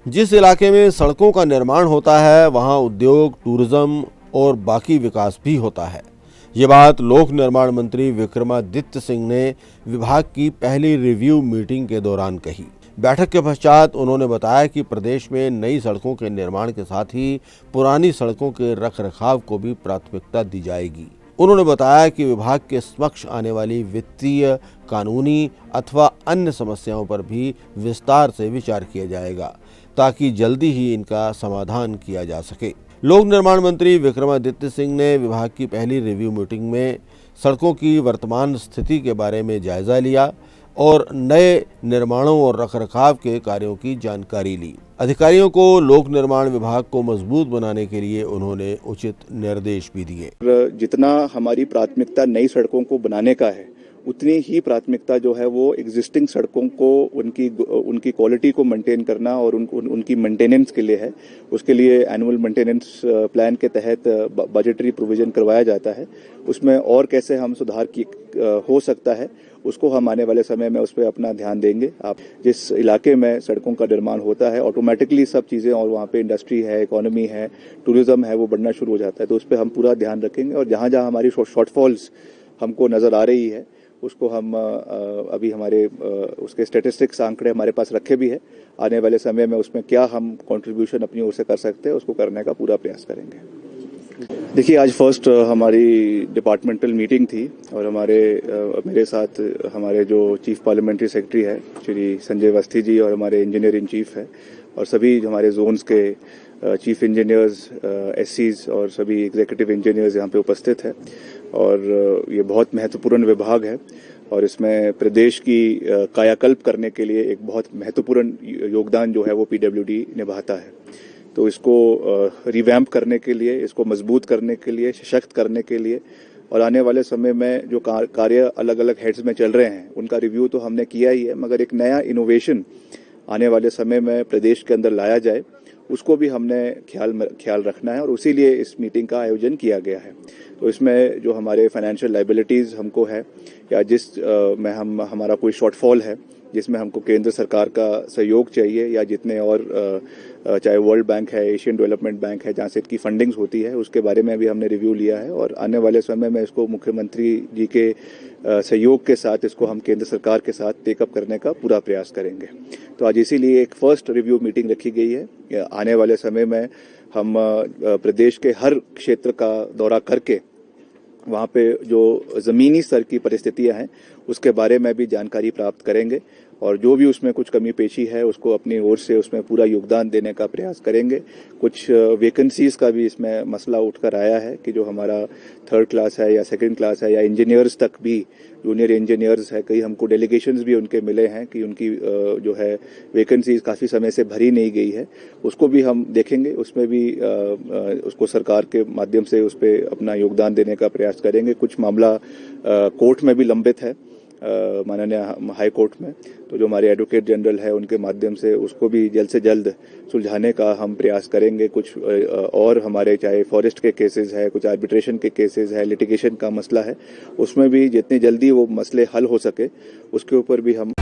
जिस इलाके में सड़कों का निर्माण होता है वहां उद्योग, टूरिज्म और बाकी विकास भी होता है। ये बात लोक निर्माण मंत्री विक्रमादित्य सिंह ने विभाग की पहली रिव्यू मीटिंग के दौरान कही। बैठक के पश्चात उन्होंने बताया कि प्रदेश में नई सड़कों के निर्माण के साथ ही पुरानी सड़कों के रखरखाव को भी प्राथमिकता दी जाएगी। उन्होंने बताया कि विभाग के समक्ष आने वाली वित्तीय, कानूनी अथवा अन्य समस्याओं पर भी विस्तार से विचार किया जाएगा ताकि जल्दी ही इनका समाधान किया जा सके। लोक निर्माण मंत्री विक्रमादित्य सिंह ने विभाग की पहली रिव्यू मीटिंग में सड़कों की वर्तमान स्थिति के बारे में जायजा लिया और नए निर्माणों और रखरखाव के कार्यों की जानकारी ली। अधिकारियों को लोक निर्माण विभाग को मजबूत बनाने के लिए उन्होंने उचित निर्देश भी दिए। जितना हमारी प्राथमिकता नई सड़कों को बनाने का है, उतनी ही प्राथमिकता जो है वो एग्जिस्टिंग सड़कों को उनकी क्वालिटी को मेंटेन करना और उनकी मेंटेनेंस के लिए है। उसके लिए एनुअल मेंटेनेंस प्लान के तहत बजटरी प्रोविजन करवाया जाता है। उसमें और कैसे हम सुधार हो सकता है उसको हम आने वाले समय में उस पर अपना ध्यान देंगे। आप जिस इलाके में सड़कों का निर्माण होता है ऑटोमेटिकली सब चीज़ें और वहाँ पे इंडस्ट्री है, इकोनॉमी है, टूरिज्म है, वो बढ़ना शुरू हो जाता है। तो उस पर हम पूरा ध्यान रखेंगे और जहाँ जहाँ हमारी शॉर्टफॉल्स हमको नज़र आ रही है उसको हम अभी हमारे उसके स्टैटिस्टिक्स आंकड़े हमारे पास रखे भी है। आने वाले समय में उसमें क्या हम कंट्रीब्यूशन अपनी ओर से कर सकते हैं उसको करने का पूरा प्रयास करेंगे। देखिए, आज फर्स्ट हमारी डिपार्टमेंटल मीटिंग थी और मेरे साथ हमारे जो चीफ पार्लियामेंट्री सेक्रेटरी है श्री संजय अवस्थी जी और हमारे इंजीनियर इन चीफ है और सभी हमारे जोन्स के चीफ इंजीनियर्स, एससीज और सभी एग्जीक्यूटिव इंजीनियर्स यहाँ पे उपस्थित है। और ये बहुत महत्वपूर्ण विभाग है और इसमें प्रदेश की कायाकल्प करने के लिए एक बहुत महत्वपूर्ण योगदान जो है वो पीडब्ल्यूडी निभाता है। तो इसको रिवैम्प करने के लिए, इसको मजबूत करने के लिए, सशक्त करने के लिए और आने वाले समय में जो कार्य अलग अलग हेड्स में चल रहे हैं उनका रिव्यू तो हमने किया ही है, मगर एक नया इनोवेशन आने वाले समय में प्रदेश के अंदर लाया जाए उसको भी हमने ख्याल रखना है और उसी लिए इस मीटिंग का आयोजन किया गया है। तो इसमें जो हमारे फाइनेंशियल लायबिलिटीज़ हमको है या जिस में हमारा कोई शॉर्टफॉल है जिसमें हमको केंद्र सरकार का सहयोग चाहिए या जितने और चाहे वर्ल्ड बैंक है, एशियन डेवलपमेंट बैंक है, जहाँ से इनकी फंडिंग्स होती है उसके बारे में भी हमने रिव्यू लिया है और आने वाले समय में इसको मुख्यमंत्री जी के सहयोग के साथ इसको हम केंद्र सरकार के साथ टेकअप करने का पूरा प्रयास करेंगे। तो आज इसीलिए एक फर्स्ट रिव्यू मीटिंग रखी गई है। आने वाले समय में हम प्रदेश के हर क्षेत्र का दौरा करके वहाँ पे जो ज़मीनी स्तर की परिस्थितियाँ हैं उसके बारे में भी जानकारी प्राप्त करेंगे और जो भी उसमें कुछ कमी पेशी है उसको अपनी ओर से उसमें पूरा योगदान देने का प्रयास करेंगे। कुछ वैकेंसीज का भी इसमें मसला उठकर आया है कि जो हमारा थर्ड क्लास है या सेकंड क्लास है या इंजीनियर्स तक भी, जूनियर इंजीनियर्स है, कई हमको डेलीगेशंस भी उनके मिले हैं कि उनकी जो है वैकेंसीज काफ़ी समय से भरी नहीं गई है, उसको भी हम देखेंगे। उसमें भी उसको सरकार के माध्यम से उस पर अपना योगदान देने का प्रयास करेंगे। कुछ मामला कोर्ट में भी लंबित है, माननीय हाई कोर्ट में, तो जो हमारे एडवोकेट जनरल है उनके माध्यम से उसको भी जल्द से जल्द सुलझाने का हम प्रयास करेंगे। कुछ और हमारे चाहे फॉरेस्ट के केसेस है, कुछ आर्बिट्रेशन के केसेस है, लिटिगेशन का मसला है, उसमें भी जितनी जल्दी वो मसले हल हो सके उसके ऊपर भी हम